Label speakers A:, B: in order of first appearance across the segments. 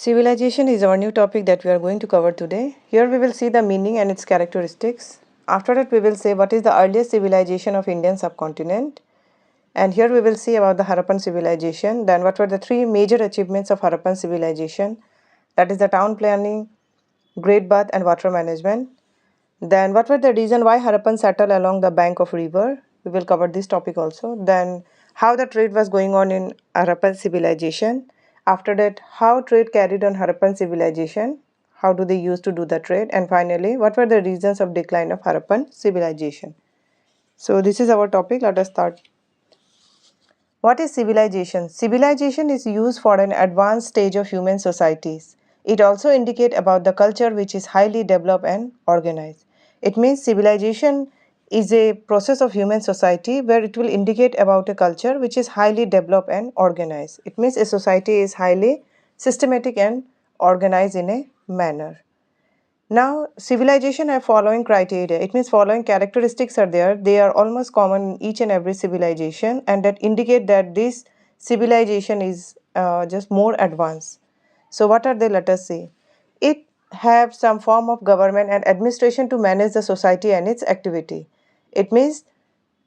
A: Civilization is our new topic that we are going to cover today. Here we will see the meaning and its characteristics. After that we will say what is the earliest civilization of Indian subcontinent. And here we will see about the Harappan civilization. Then what were the three major achievements of Harappan civilization. That is the town planning, great bath and water management. Then what were the reason why Harappan settled along the bank of river. We will cover this topic also. Then how the trade was going on in Harappan civilization. After that, how trade carried on Harappan civilization. How do they used to do the trade? And finally, what were the reasons of decline of Harappan civilization? So this is our topic. Let us start. What is civilization? Civilization is used for an advanced stage of human societies. It also indicates about the culture which is highly developed and organized. It means civilization is a process of human society where it will indicate about a culture which is highly developed and organized. It means a society is highly systematic and organized in a manner. Now, civilization have following criteria. It means following characteristics are there. They are almost common in each and every civilization, and that indicate that this civilization is just more advanced. So, what are they? Let us see. It have some form of government and administration to manage the society and its activity. It means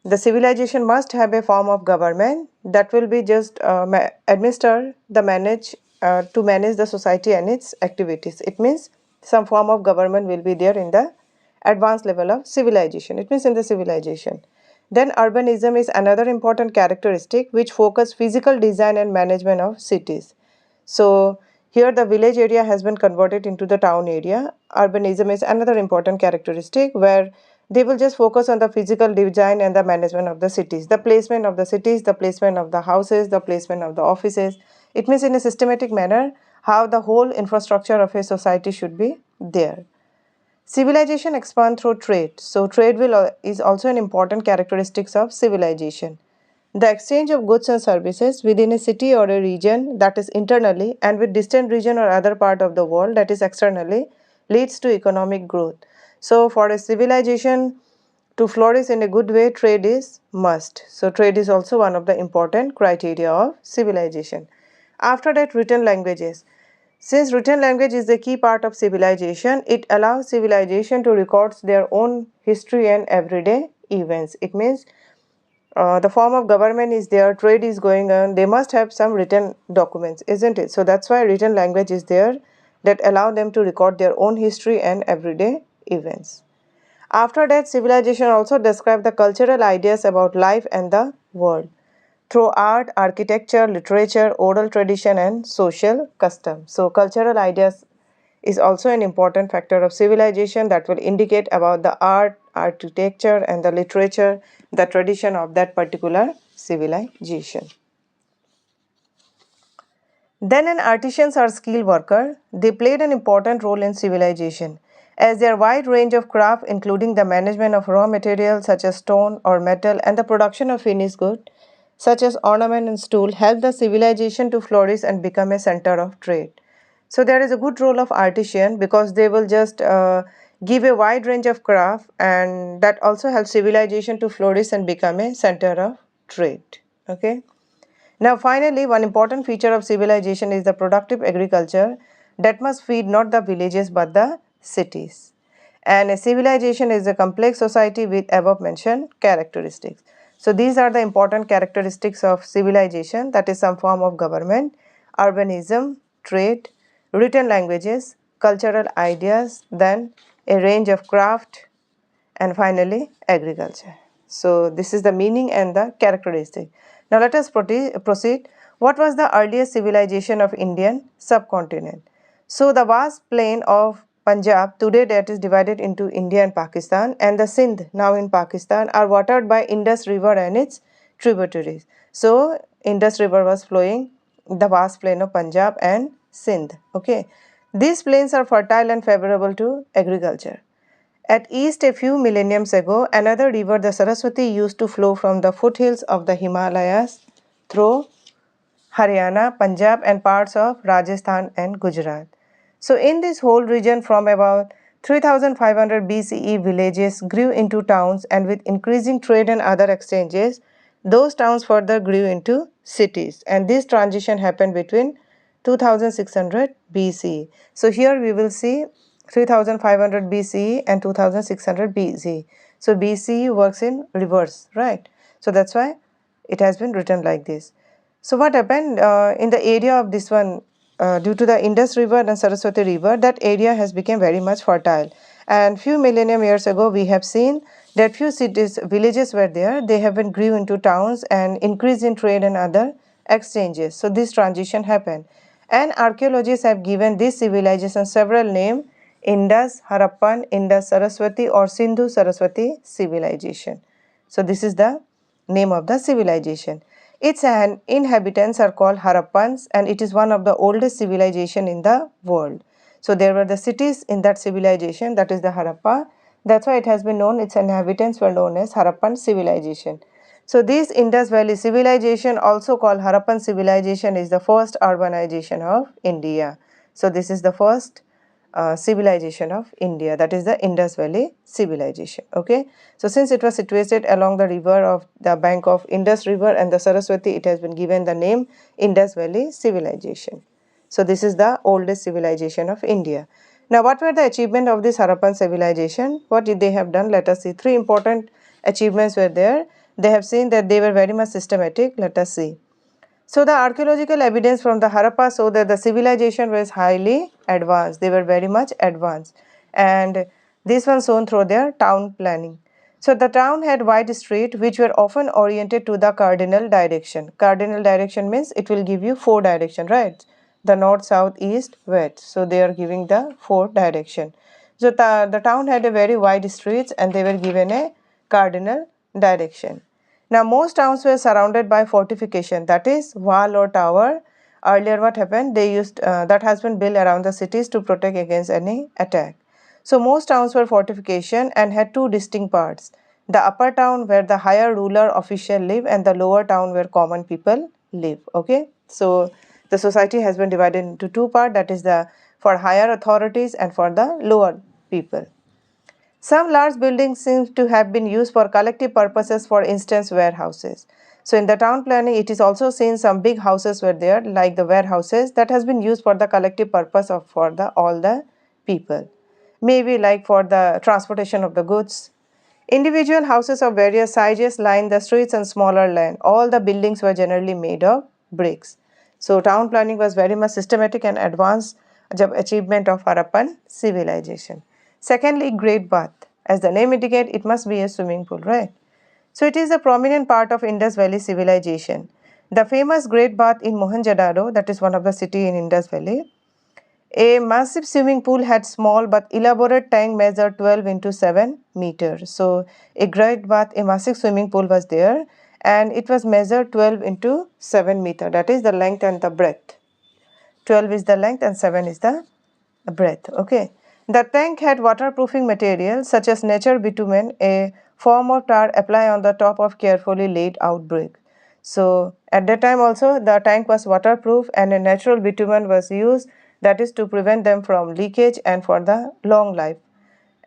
A: the civilization must have a form of government that will be just administer the manage to manage the society and its activities. It means some form of government will be there in the advanced level of civilization. It means in the civilization. Then urbanism is another important characteristic which focus physical design and management of cities. So here the village area has been converted into the town area. Urbanism is another important characteristic where they will just focus on the physical design and the management of the cities, the placement of the cities, the placement of the houses, the placement of the offices. It means in a systematic manner how the whole infrastructure of a society should be there. Civilization expand through trade. So trade is also an important characteristics of civilization. The exchange of goods and services within a city or a region, that is internally, and with distant region or other part of the world, that is externally, leads to economic growth. So for a civilization to flourish in a good way, trade is must. So trade is also one of the important criteria of civilization. After that, written languages. Since written language is the key part of civilization, it allows civilization to record their own history and everyday events. It means the form of government is there, trade is going on, they must have some written documents, isn't it? So that's why written language is there that allow them to record their own history and everyday events. After that, civilization also describe the cultural ideas about life and the world through art, architecture, literature, oral tradition and social custom. So cultural ideas is also an important factor of civilization that will indicate about the art, architecture and the literature, the tradition of that particular civilization. Then an artisans or skilled worker, they played an important role in civilization as their wide range of craft including the management of raw materials such as stone or metal and the production of finished goods such as ornament and stool helped the civilization to flourish and become a center of trade. So there is a good role of artisan because they will just give a wide range of craft and that also helps civilization to flourish and become a center of trade. Okay. Now finally, one important feature of civilization is the productive agriculture that must feed not the villages but the cities. And a civilization is a complex society with above mentioned characteristics. So these are the important characteristics of civilization, that is some form of government, urbanism, trade, written languages, cultural ideas, then a range of craft and finally agriculture. So this is the meaning and the characteristic. Now let us proceed. What was the earliest civilization of Indian subcontinent? So the vast plain of Punjab today that is divided into India and Pakistan and the Sindh now in Pakistan are watered by Indus river and its tributaries. So Indus river was flowing the vast plain of Punjab and Sindh. Okay. These plains are fertile and favorable to agriculture. At east a few millenniums ago, another river, the Saraswati, used to flow from the foothills of the Himalayas through Haryana, Punjab and parts of Rajasthan and Gujarat. So in this whole region from about 3500 BCE, villages grew into towns and with increasing trade and other exchanges, those towns further grew into cities and this transition happened between 2600 BCE. So here we will see 3500 BCE and 2600 BCE. So BCE works in reverse, right? So that's why it has been written like this. So what happened in the area of this one, due to the Indus River and Saraswati River, that area has become very much fertile. And few millennium years ago, we have seen that few cities, villages were there. They have been grew into towns and increase in trade and other exchanges. So this transition happened. And archaeologists have given this civilization several names: Indus, Harappan, Indus Saraswati or Sindhu Saraswati civilization. So this is the name of the civilization. Its inhabitants are called Harappans, and it is one of the oldest civilization in the world. So there were the cities in that civilization, that is the Harappa. That's why it has been known, its inhabitants were known as Harappan civilization. So this Indus Valley civilization, also called Harappan civilization, is the first urbanization of India. So this is the first civilization of India, that is the Indus Valley civilization. Okay, so since it was situated along the river of the bank of Indus River and the Saraswati, it has been given the name Indus Valley civilization. So this is the oldest civilization of India. Now what were the achievements of this Harappan civilization? What did they have done? Let us see. Three important achievements were there. They have seen that they were very much systematic. Let us see. So the archaeological evidence from the Harappa show that the civilization was highly advanced. They were very much advanced, and this was shown through their town planning. So the town had wide streets which were often oriented to the cardinal direction. Cardinal direction means it will give you four direction, right? The north, south, east, west. So they are giving the four direction. So the town had a very wide streets and they were given a cardinal direction. Now most towns were surrounded by fortification, that is wall or tower. Earlier what happened, they used that has been built around the cities to protect against any attack. So most towns were fortification and had two distinct parts. The upper town where the higher ruler official live and the lower town where common people live. Okay, so the society has been divided into two parts, that is the for higher authorities and for the lower people. Some large buildings seem to have been used for collective purposes, for instance warehouses. So in the town planning it is also seen some big houses were there like the warehouses that has been used for the collective purpose of for the all the people. Maybe like for the transportation of the goods. Individual houses of various sizes line the streets and smaller land. All the buildings were generally made of bricks. So town planning was very much systematic and advanced achievement of Harappan civilization. Secondly, Great Bath. As the name indicates, it must be a swimming pool, right? So it is a prominent part of Indus Valley civilization. The famous Great Bath in Mohenjo-daro, that is one of the city in Indus Valley. A massive swimming pool had small but elaborate tank measured 12 into 7 meters. So a great bath, a massive swimming pool was there and it was measured 12 into 7 meter. That is the length and the breadth. 12 is the length and 7 is the breadth. Okay. The tank had waterproofing material such as natural bitumen, a form of tar applied on the top of carefully laid out brick. So at that time also the tank was waterproof and a natural bitumen was used, that is to prevent them from leakage and for the long life,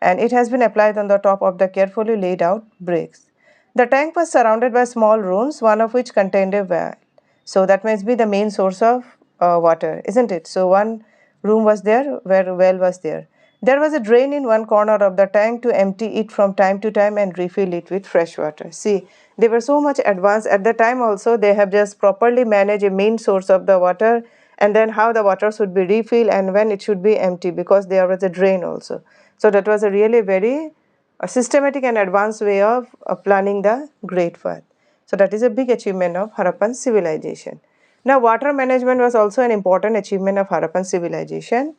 A: and it has been applied on the top of the carefully laid out bricks. The tank was surrounded by small rooms, one of which contained a well. So that must be the main source of water, isn't it? So one room was there where a well was there. There was a drain in one corner of the tank to empty it from time to time and refill it with fresh water. See, they were so much advanced at the time also. They have just properly managed a main source of the water and then how the water should be refilled and when it should be empty, because there was a drain also. So that was a really very systematic and advanced way of planning the Great Bath. So that is a big achievement of Harappan civilization. Now water management was also an important achievement of Harappan civilization.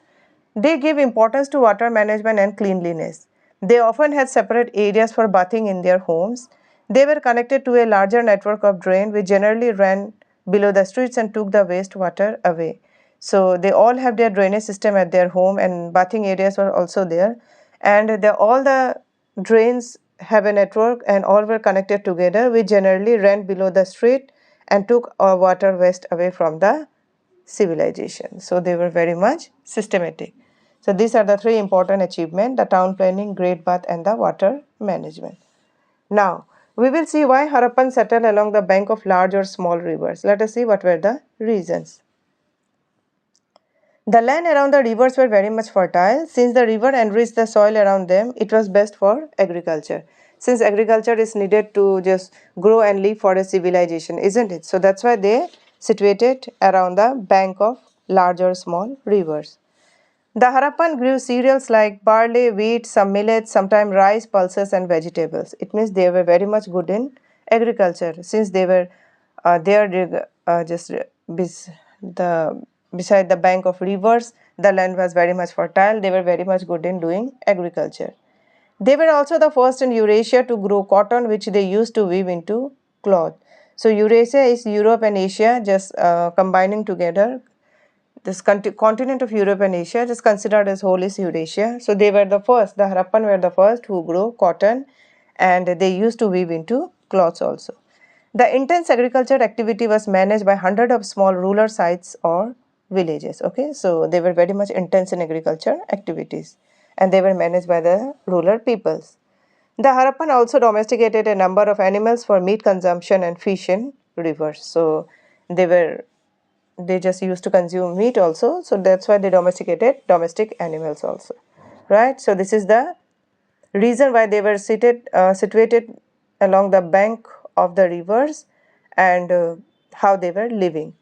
A: They gave importance to water management and cleanliness. They often had separate areas for bathing in their homes. They were connected to a larger network of drains which generally ran below the streets and took the wastewater away. So they all have their drainage system at their home and bathing areas were also there. And all the drains have a network and all were connected together which generally ran below the street and took water waste away from the civilization. So they were very much systematic. So these are the three important achievements: the town planning, Great Bath and the water management. Now we will see why Harappan settled along the bank of large or small rivers. Let us see what were the reasons. The land around the rivers were very much fertile. Since the river enriched the soil around them, it was best for agriculture. Since agriculture is needed to just grow and live for a civilization, isn't it? So that's why they situated around the bank of large or small rivers. The Harappan grew cereals like barley, wheat, some millets, sometimes rice, pulses, and vegetables. It means they were very much good in agriculture since they were there just the beside the bank of rivers. The land was very much fertile. They were very much good in doing agriculture. They were also the first in Eurasia to grow cotton, which they used to weave into cloth. So Eurasia is Europe and Asia just combining together. This continent of Europe and Asia is considered as whole is Eurasia. So they were the first, the Harappan were the first who grew cotton, and they used to weave into cloths also. The intense agriculture activity was managed by hundreds of small rural sites or villages. Okay, so they were very much intense in agriculture activities, and they were managed by the rural peoples. The Harappan also domesticated a number of animals for meat consumption and fish in rivers. So they just used to consume meat also, so that's why they domesticated domestic animals also, right? So this is the reason why they were situated along the bank of the rivers, and how they were living.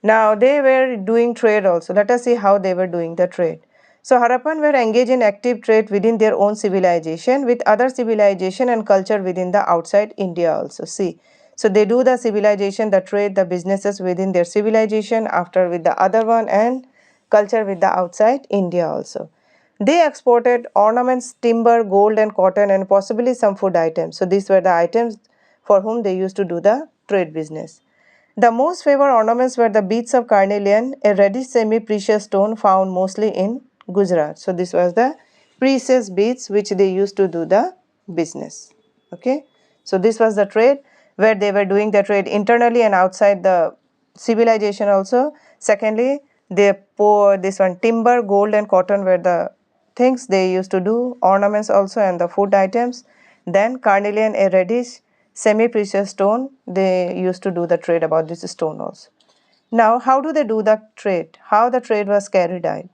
A: Now they were doing trade also. Let us see how they were doing the trade. So Harappan were engaged in active trade within their own civilization with other civilization and culture within the outside India also. See, so they do the civilization, the trade, the businesses within their civilization, after with the other one, and culture with the outside India also. They exported ornaments, timber, gold and cotton, and possibly some food items. So these were the items for whom they used to do the trade business. The most favored ornaments were the beads of carnelian, a reddish semi-precious stone found mostly in Gujarat. So this was the precious beads which they used to do the business. Okay. So this was the trade where they were doing the trade internally and outside the civilization also. Secondly, they pour this one timber, gold and cotton were the things they used to do, ornaments also and the food items. Then carnelian, a reddish semi-precious stone, they used to do the trade about this stone also. Now how do they do the trade? How the trade was carried out?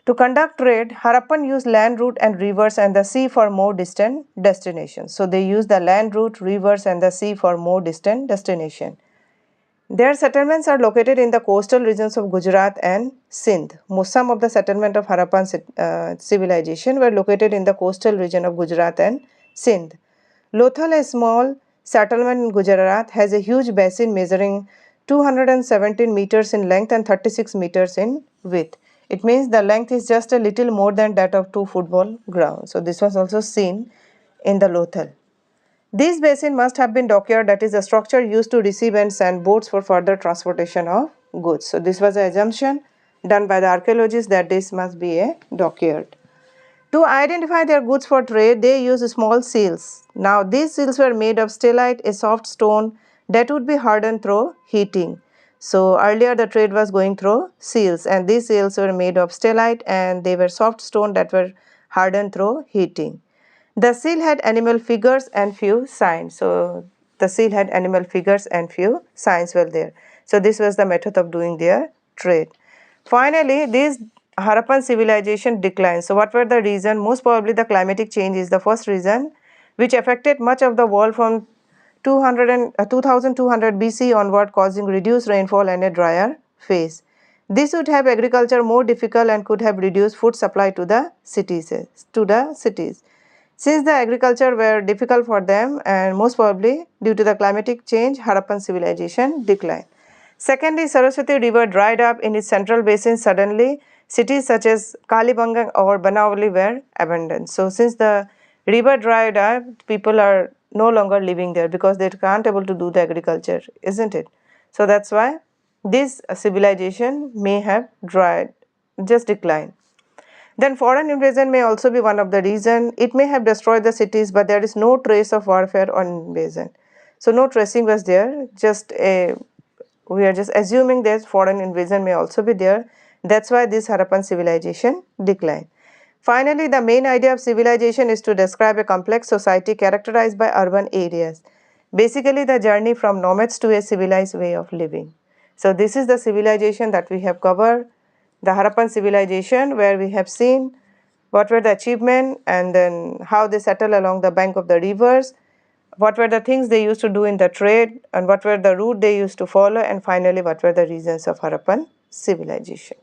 A: To conduct trade, Harappan used land route and rivers and the sea for more distant destinations. So they used the land route, rivers and the sea for more distant destination. Their settlements are located in the coastal regions of Gujarat and Sindh. Some of the settlement of Harappan civilization were located in the coastal region of Gujarat and Sindh. Lothal, a small settlement in Gujarat, has a huge basin measuring 217 meters in length and 36 meters in width. It means the length is just a little more than that of two football grounds. So this was also seen in the Lothal. This basin must have been dockyard, that is a structure used to receive and send boats for further transportation of goods. So this was an assumption done by the archaeologists that this must be a dockyard. To identify their goods for trade, they used small seals. Now these seals were made of stellite, a soft stone that would be hardened through heating. So earlier the trade was going through seals, and these seals were made of stellite and they were soft stone that were hardened through heating. The seal had animal figures and few signs. So the seal had animal figures and few signs were there. So this was the method of doing their trade. Finally, this Harappan civilization declined. So what were the reason? Most probably the climatic change is the first reason, which affected much of the world from 2200 BC onward, causing reduced rainfall and a drier phase. This would have agriculture more difficult and could have reduced food supply to the cities. Since the agriculture were difficult for them, and most probably due to the climatic change, Harappan civilization declined. Secondly, Saraswati river dried up in its central basin suddenly. Cities such as Kalibangan or Banavali were abandoned. So since the river dried up, people are no longer living there because they can't able to do the agriculture, isn't it? So that's why this civilization may have just declined. Then foreign invasion may also be one of the reason. It may have destroyed the cities, but there is no trace of warfare or invasion. So no tracing was there. We are just assuming that foreign invasion may also be there. That's why this Harappan civilization declined. Finally, the main idea of civilization is to describe a complex society characterized by urban areas. Basically, the journey from nomads to a civilized way of living. So this is the civilization that we have covered. The Harappan Civilization, where we have seen what were the achievements and then how they settled along the bank of the rivers, what were the things they used to do in the trade, and what were the route they used to follow, and finally what were the reasons of Harappan civilization.